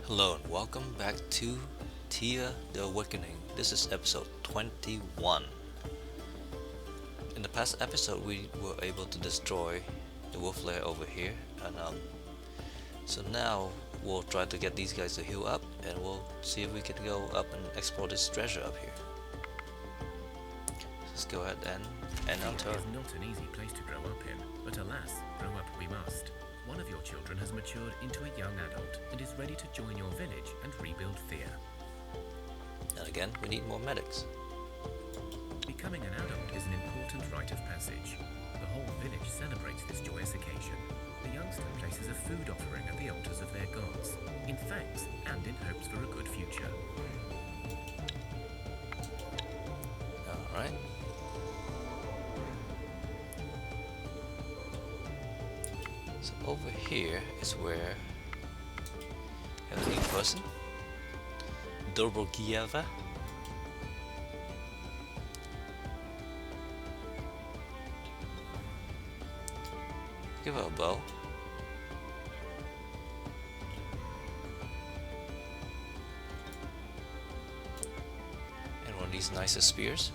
Hello and welcome back to Thea the Awakening. This is episode 21. In the past episode, we were able to destroy the wolf lair over here, and so now we'll try to get these guys to heal up, and we'll see if we can go up and explore this treasure up here. Let's go ahead and end our turn. Thea is not an easy place to grow up in, but alas, grow up we must. One of your children has matured into a young adult and is ready to join your village and rebuild Thea. And again, we need more medics. Becoming an adult is an important rite of passage. The whole village celebrates this joyous occasion. The youngster places a food offering at the altars of their gods, in thanks and in hopes for a good future. Alright. So over here is where we have a new person, Dobrogieva. Give her a bow. And one of these nicest spears.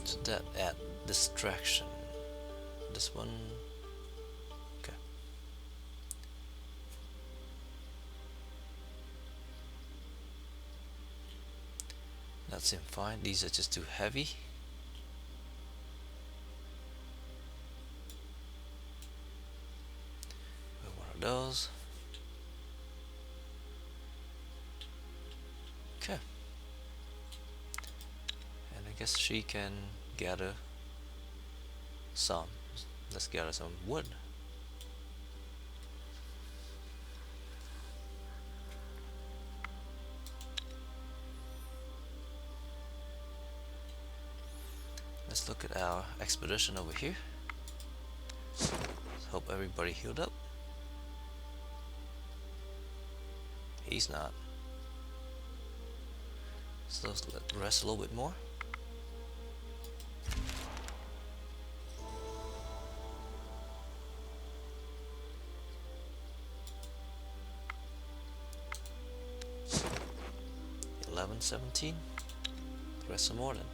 So that add distraction. This one, okay. That seems fine. These are just too heavy. One of those. Okay. And I guess she can gather some. Let's gather some wood. Let's look at our expedition over here. Let's hope everybody healed up. He's not. So let's let rest a little bit more. $11, $17. Rest some more then.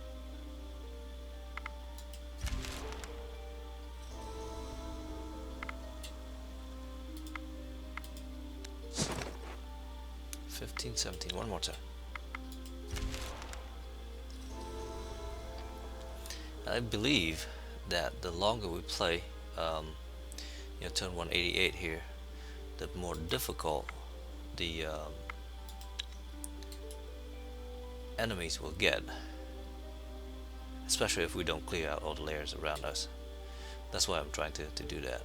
$15, $17. One more time. I believe that the longer we play, turn 188 here, the more difficult the enemies will get, especially if we don't clear out all the layers around us. That's why I'm trying to do that.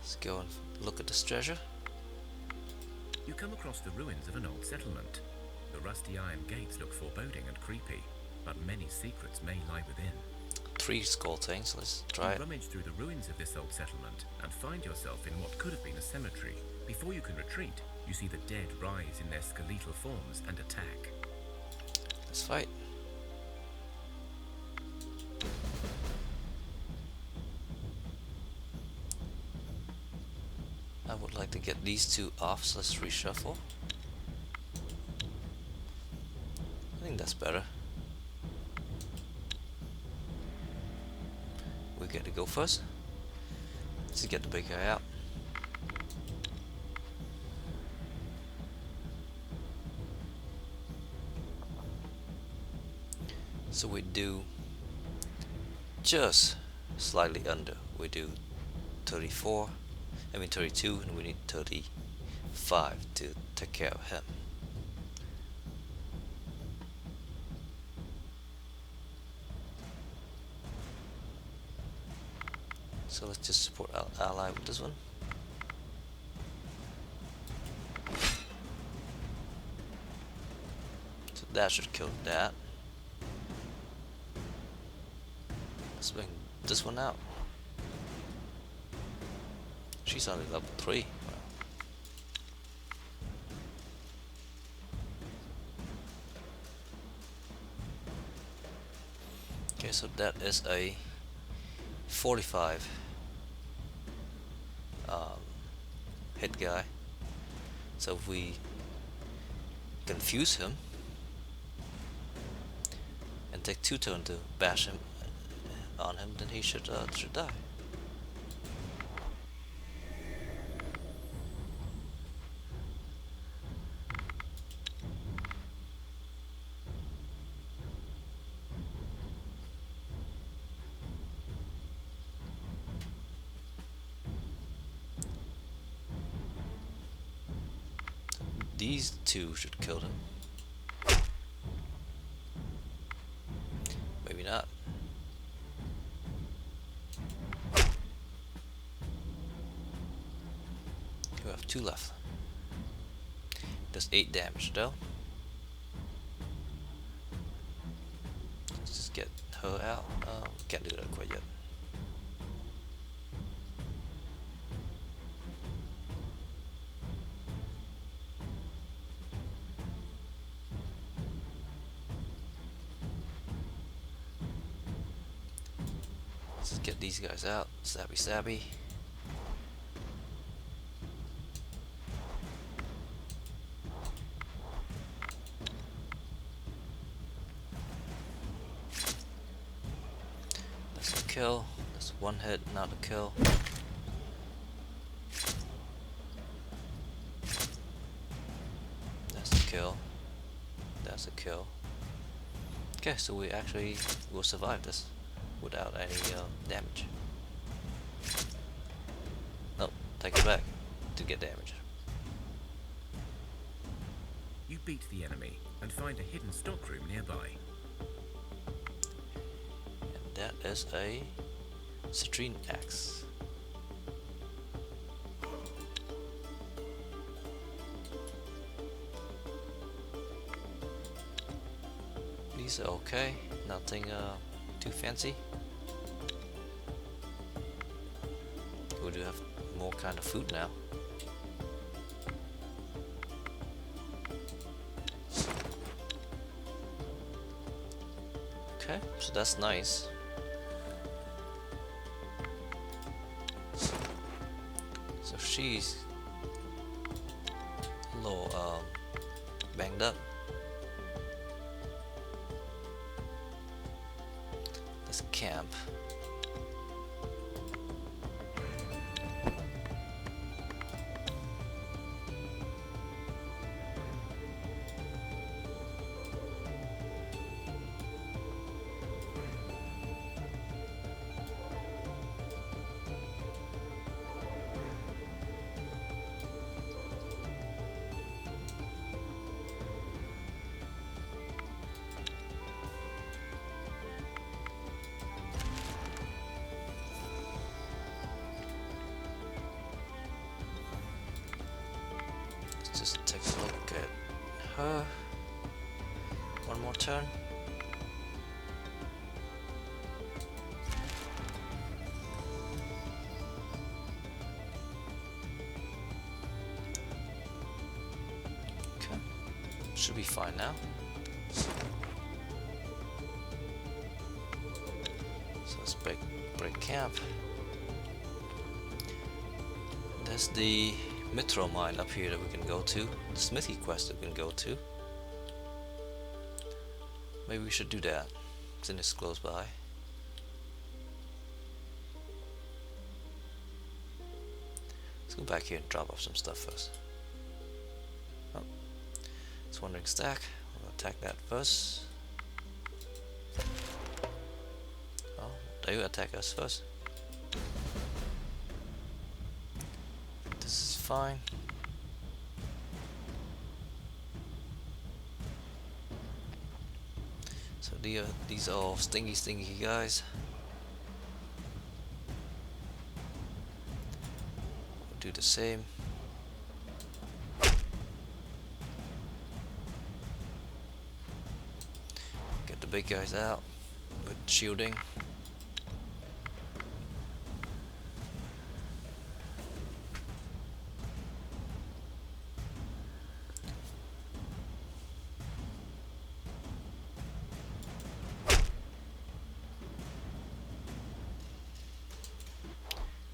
Let's go and look at this treasure. You come across the ruins of an old settlement. The rusty iron gates look foreboding and creepy, but many secrets may lie within. 3 skull things. Let's try You it. rummage through the ruins of this old settlement and find yourself in what could have been a cemetery. Before you can retreat, you see the dead rise in their skeletal forms and attack. Let's fight. I would like to get these 2 off, so let's reshuffle. I think that's better. We get to go first. Let's get the big guy out. So we do just slightly under. We do 32, and we need 35 to take care of him. So let's just support our ally with this one. That should kill that. Let's bring this one out. She's only level 3. Okay, so that is a 45 hit guy. So if we confuse him and take 2 turns to bash him on him, then he should die. These 2 should kill him. Maybe not. We have 2 left. Does 8 damage though. Let's just get her out. Can't do that quite yet. Let's get these guys out. Stabby stabby. That's a kill. That's 1 hit, not a kill. That's a kill. That's a kill. Okay, so we actually will survive this without any damage. Nope, take it back to get damage. You beat the enemy and find a hidden stockroom nearby. And that is a citrine axe. These are okay, nothing too fancy. We do have more kind of food now. Okay, so that's nice. So she's a little banged up. Let's camp. Just take a look at her. One more turn. Okay, should be fine now. So let's break camp. There's the Mitro mine up here that we can go to, the smithy quest that we can go to. Maybe we should do that, since it's close by. Let's go back here and drop off some stuff first. Oh, it's wandering stack. We'll attack that first. Oh, they will attack us first. This is fine. So these are all stingy guys. We'll do the same. big guys out with shielding.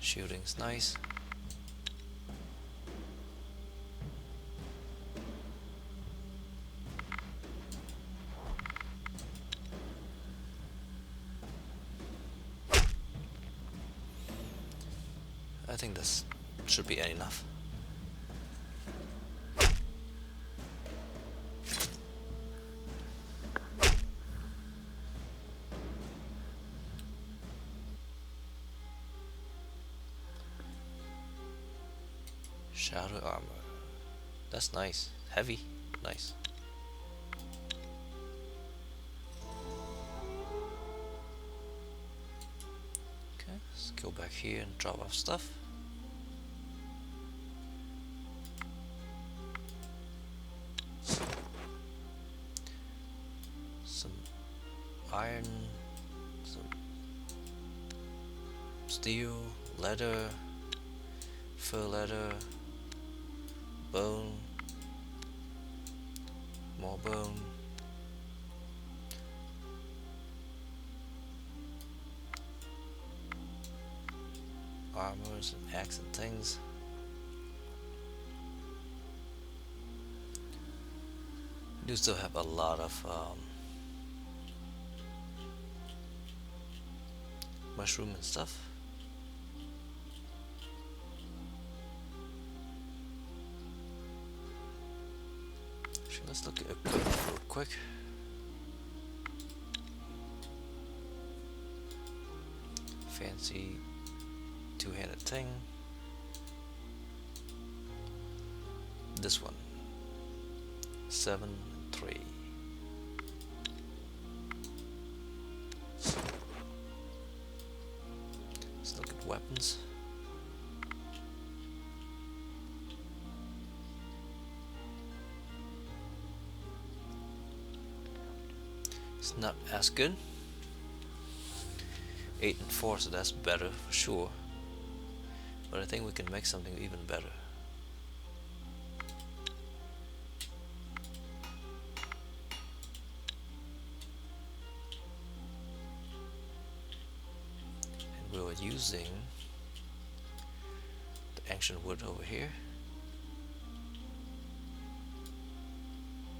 Shielding's nice. I think this should be enough. Shadow armor. That's nice. Heavy. Nice. Okay, let's go back here and drop off stuff. Some iron, some steel, leather, fur leather, bone, more bone, armors and axe and things. We do still have a lot of mushroom and stuff. Actually, let's look at equipment real quick. Fancy two-handed thing. This one. 7 and 3. Let's look at weapons. It's not as good. 8 and 4, so that's better for sure. But I think we can make something even better. And we were using the ancient wood over here.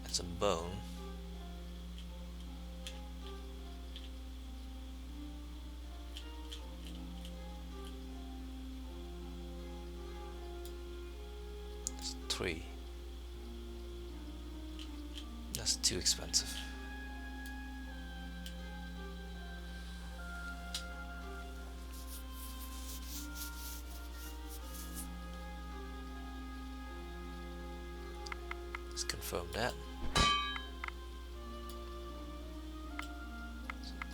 And some bone. That's 3. That's too expensive. Let's confirm that.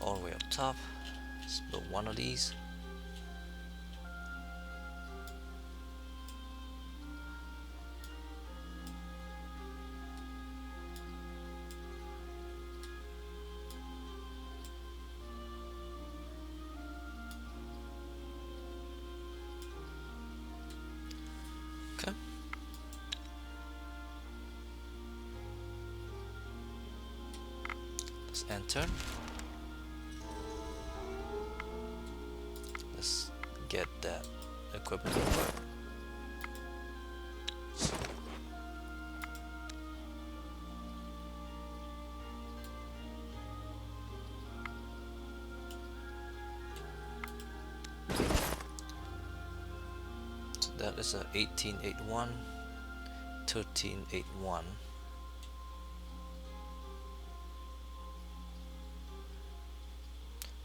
All the way up top. Let's build one of these. Okay. Let's enter. Let's get that equipment over. So that is a 1881, 1381.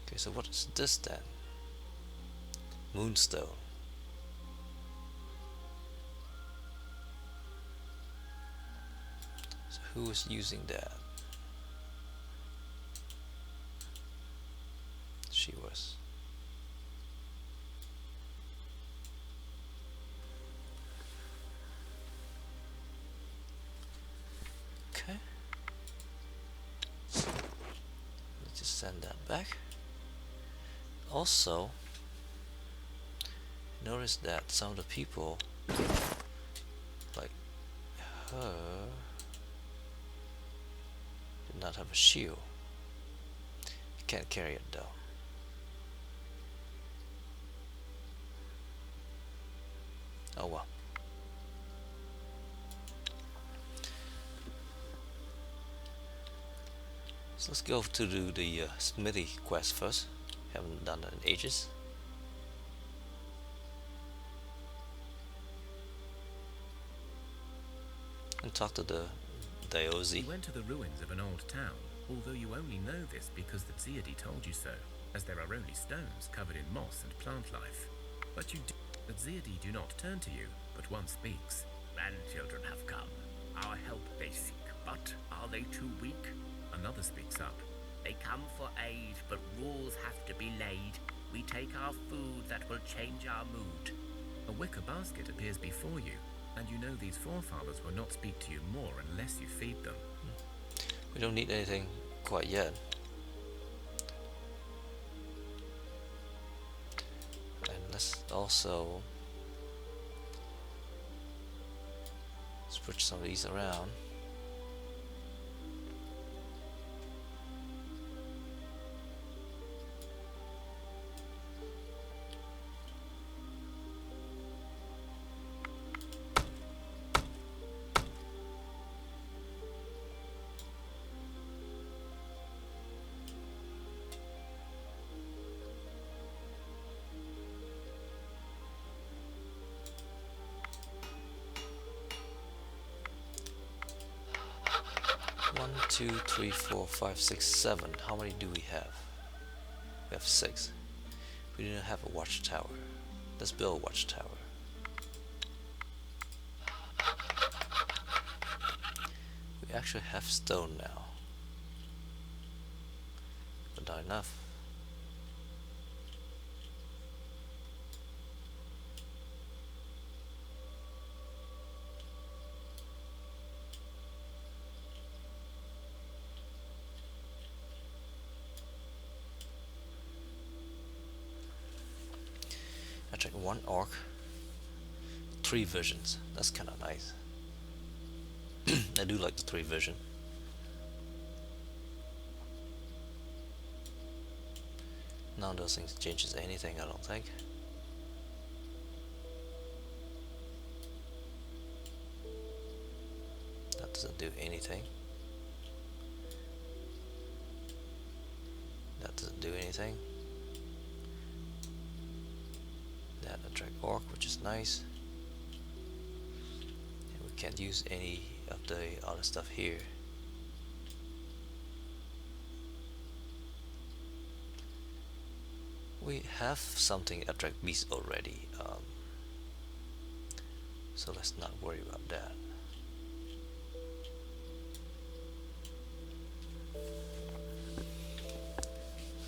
Okay, so what is this then? Moonstone. So who is using that? She was. Okay. Send that back. Also, notice that some of the people, like her, did not have a shield. You can't carry it though. Oh well. So let's go to do the smithy quest first. Haven't done that in ages. And talk to the Daozi. You went to the ruins of an old town, although you only know this because the Ziadi told you so, as there are only stones covered in moss and plant life. But the Ziadi do not turn to you, but one speaks. Grandchildren have come. Our help they seek, but are they too weak? Another speaks up. They come for aid, but rules have to be laid. We take our food that will change our mood. A wicker basket appears before you, and you know these forefathers will not speak to you more unless you feed them. We don't need anything quite yet. And let's also switch some of these around. One, two, three, four, five, six, seven. How many do we have? We have 6. We didn't have a watchtower. Let's build a watchtower. We actually have stone now, but not enough. I check 1 orc, 3 visions. That's kind of nice. I do like the 3 vision. None of those things changes anything, I don't think. That doesn't do anything. That doesn't do anything. That attract orc, which is nice. And we can't use any of the other stuff here. We have something attract beasts already, so let's not worry about that.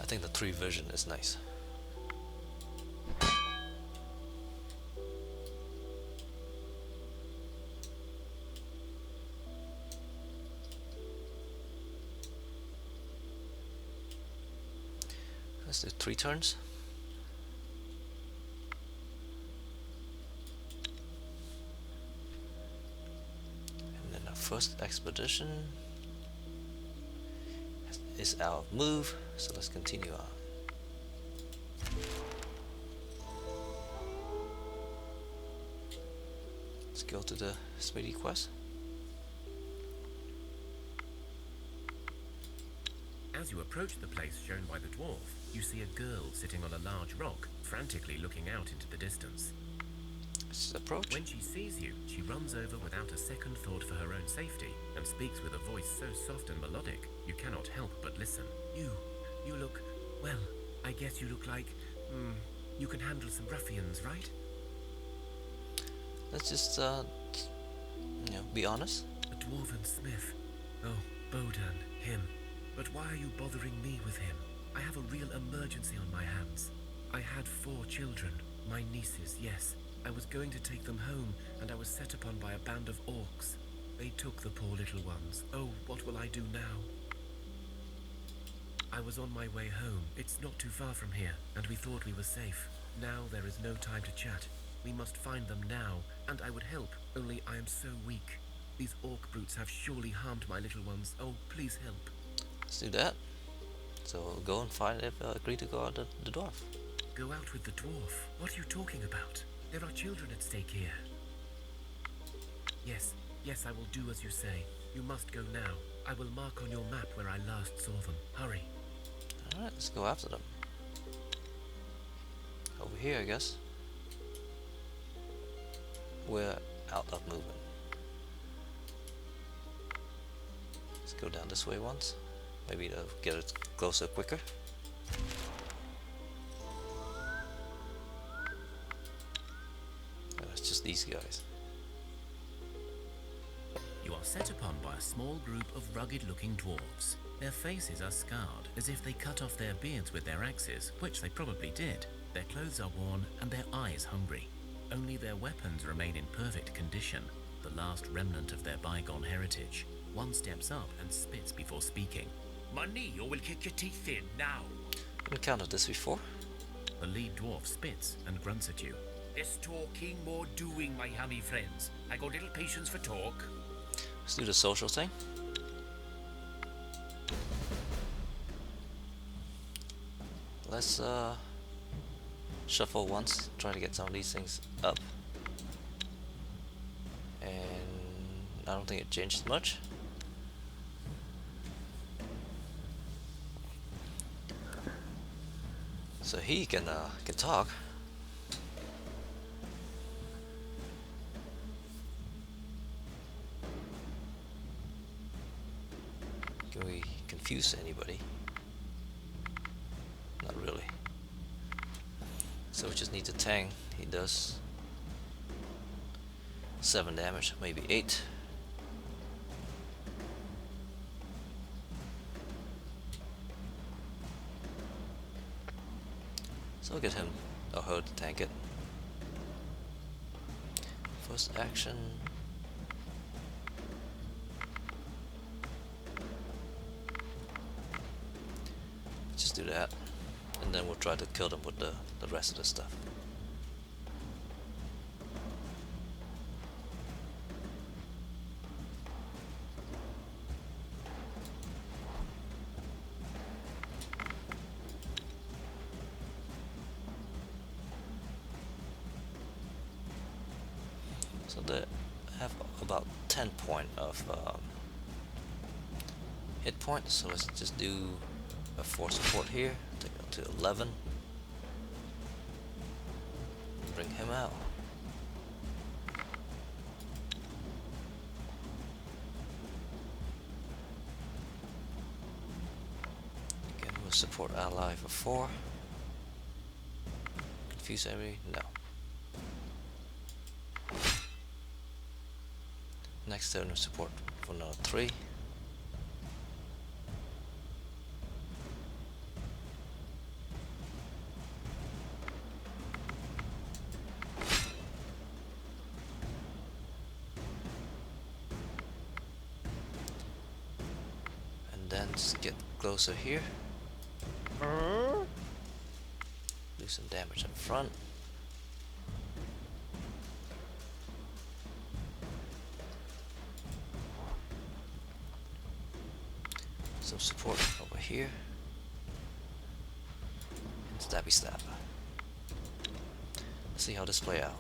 I think the 3 vision is nice. Let's do 3 turns. And then our first expedition is out of move, so let's continue on. Let's go to the smithy quest. As you approach the place shown by the dwarf, you see a girl sitting on a large rock, frantically looking out into the distance. Let's approach. When she sees you, she runs over without a second thought for her own safety, and speaks with a voice so soft and melodic, you cannot help but listen. You look, well, I guess you look like, you can handle some ruffians, right? Let's just, be honest. A dwarven smith. Oh, Bodan, him. But why are you bothering me with him? I have a real emergency on my hands. I had 4 children, my nieces, yes. I was going to take them home, and I was set upon by a band of orcs. They took the poor little ones. Oh, what will I do now? I was on my way home. It's not too far from here, and we thought we were safe. Now there is no time to chat. We must find them now, and I would help, only I am so weak. These orc brutes have surely harmed my little ones. Oh, please help. Let's do that. So go and find if agree to go out the dwarf. Go out with the dwarf? What are you talking about? There are children at stake here. Yes, I will do as you say. You must go now. I will mark on your map where I last saw them. Hurry. Alright, let's go after them. Over here, I guess. We're out of movement. Let's go down this way once. Maybe to get it closer quicker. Oh, it's just these guys. You are set upon by a small group of rugged-looking dwarves. Their faces are scarred, as if they cut off their beards with their axes, which they probably did. Their clothes are worn, and their eyes hungry. Only their weapons remain in perfect condition, the last remnant of their bygone heritage. One steps up and spits before speaking. Money, or we'll kick your teeth in now. I've encountered this before. The lead dwarf spits and grunts at you. Less talking, more doing, my hammy friends. I got little patience for talk. Let's do the social thing. Let's shuffle once, try to get some of these things up. And I don't think it changed much. So he can talk. Can we confuse anybody? Not really. So we just need to tang. He does 7 damage, maybe 8. So I'll get him or her to tank it. First action. Just do that. And then we'll try to kill them with the rest of the stuff. So they have about 10 point of hit points, so let's just do a 4 support here, take it to 11, bring him out. Again, we'll support ally for 4. Confuse enemy? No. Next turn, support for another 3. And then just get closer here. Do some damage up front. Some support over here. And stabby stab. Let's see how this play out.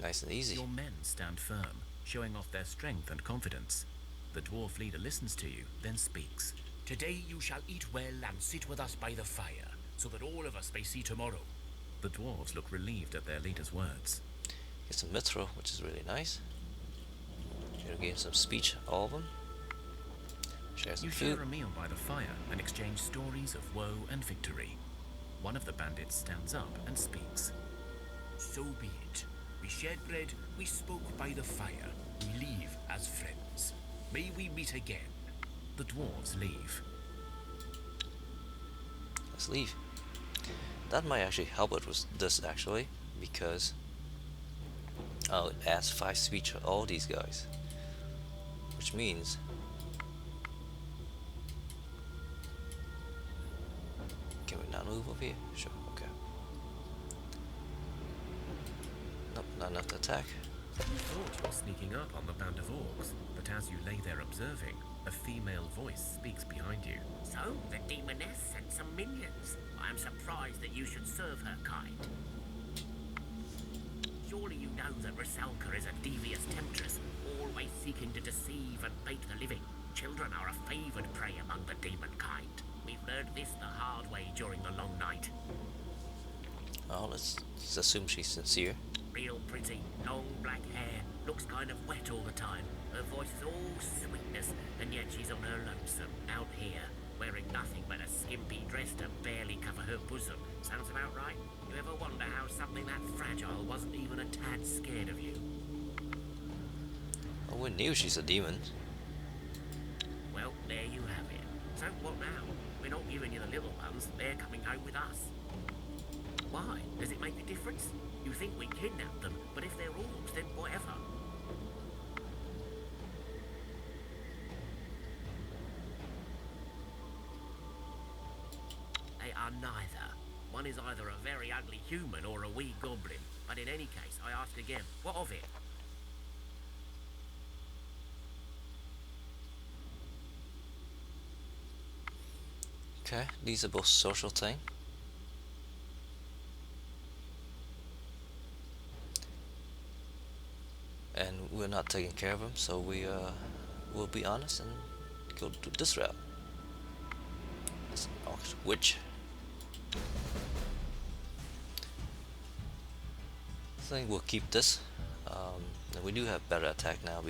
Nice and easy. Your men stand firm, showing off their strength and confidence. The dwarf leader listens to you, then speaks. Today you shall eat well and sit with us by the fire, so that all of us may see tomorrow. The dwarves look relieved at their leader's words. Get some mithril, which is really nice. You'll gain some speech, all of them. Share some You food. share a meal by the fire and exchange stories of woe and victory. One of the bandits stands up and speaks. So be it. We shared bread, we spoke by the fire, we leave as friends. May we meet again. The dwarves leave. sleeve. That might actually help it with this actually, because it adds 5 speed to all these guys, which means can we not move over here? Sure, okay. Nope, not enough to attack. You thought you were sneaking up on the band of orcs, but as you lay there observing, a female voice speaks behind you. So, the demoness sent some minions. I am surprised that you should serve her kind. Surely you know that Rusalka is a devious temptress, always seeking to deceive and bait the living. Children are a favoured prey among the demon kind. We've learned this the hard way during the long night. Oh, let's assume she's sincere. Real pretty, long black hair, looks kind of wet all the time. Her voice is all sweetness, and yet she's on her lonesome, out here, wearing nothing but a skimpy dress to barely cover her bosom. Sounds about right? You ever wonder how something that fragile wasn't even a tad scared of you? Oh, we knew she's a demon. Well, there you have it. So what now? We're not giving you the little ones, they're coming home with us. Why? Does it make a difference? You think we kidnapped them, but if they're orcs, then whatever. They are neither. One is either a very ugly human or a wee goblin. But in any case, I ask again, what of it? Okay, these are both social thing. And we're not taking care of them, so we'll be honest and go to this route. It's an orc witch. I think we'll keep this. And we do have better attack now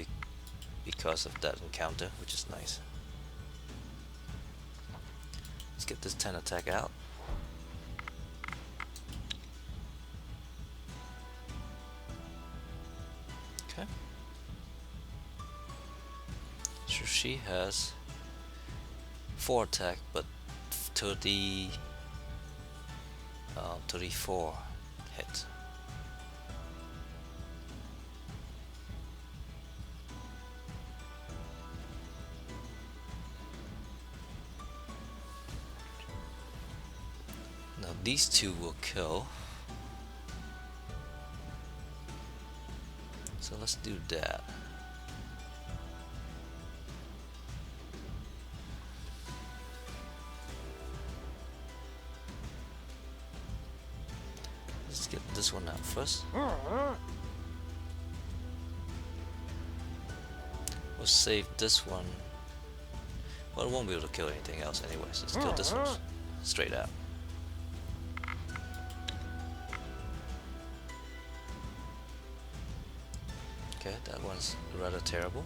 because of that encounter, which is nice. Let's get this 10 attack out. Okay. So she has 4 attack, but 34 hit. Now these two will kill. So let's do that. Let's get this one out first. We'll save this one. Well, it won't be able to kill anything else anyway, so let's kill this one straight out. Okay, that one's rather terrible.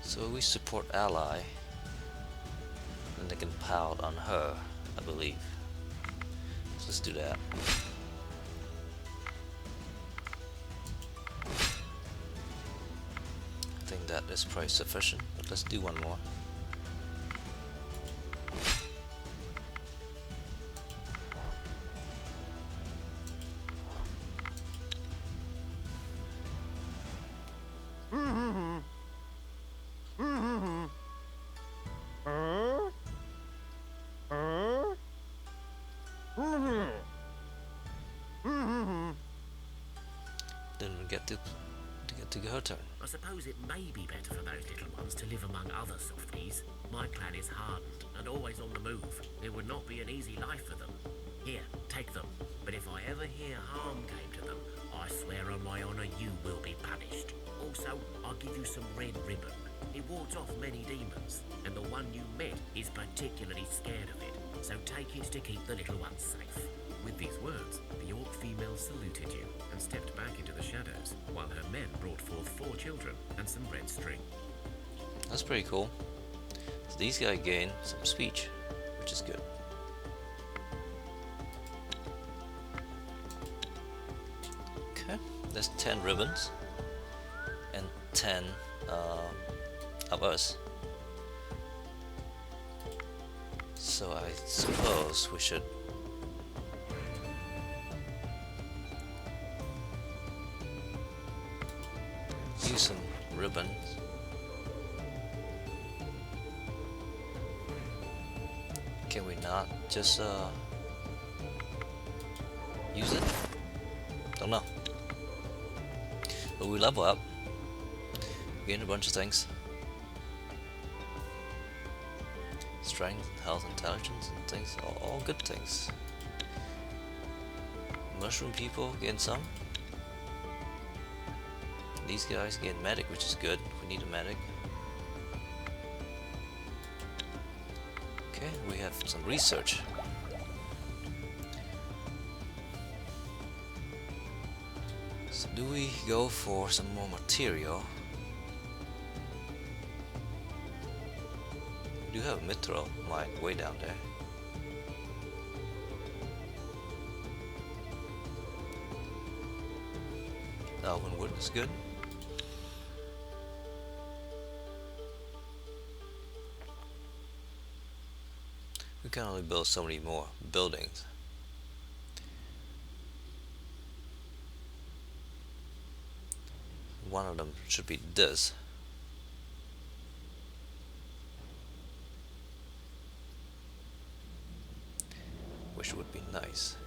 So we support ally, and they can pout on her, I believe. So let's do that. I think that is probably sufficient, but let's do one more. Then we get to her turn. I suppose it may be better for those little ones to live among other softies. My clan is hardened and always on the move. It would not be an easy life for them. Here, take them. But if I ever hear harm came to them, I swear on my honour you will be punished. Also, I'll give you some red ribbon. It wards off many demons, and the one you met is particularly scared of it. So take it to keep the little ones safe. With these words, the orc female saluted you and stepped back into the shadows, while her men brought forth 4 children and some red string. That's pretty cool. So these guys gain some speech, which is good. Okay, there's 10 ribbons and 10 of us. So I suppose we should use some ribbons. Can we not just use it? Don't know. But we level up, gain a bunch of things. Strength, health, intelligence, and things, all good things. Mushroom people gain some. These guys gain medic, which is good. We need a medic. Okay, we have some research. So do we go for some more material? We do have a mithril mine way down there. Elven wood is good. We can only build so many more buildings. One of them should be this. Which would be nice.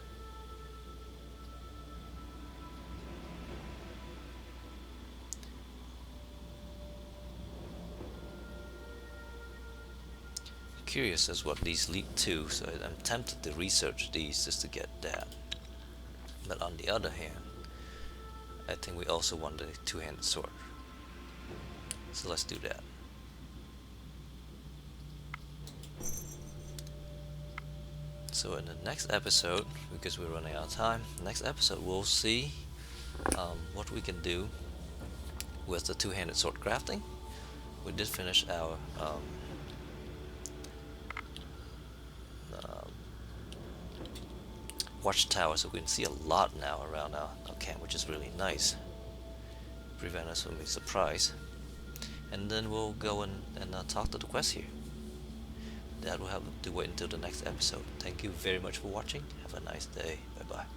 Curious as what these lead to, so I'm tempted to research these just to get that. But on the other hand, I think we also want the two-handed sword. So let's do that. So in the next episode, because we're running out of time, next episode we'll see what we can do with the two-handed sword crafting. We did finish our watchtower, so we can see a lot now around our camp, which is really nice. Prevent us from being surprised. And then we'll go and talk to the quest here. That will have to wait until the next episode. Thank you very much for watching. Have a nice day. Bye bye.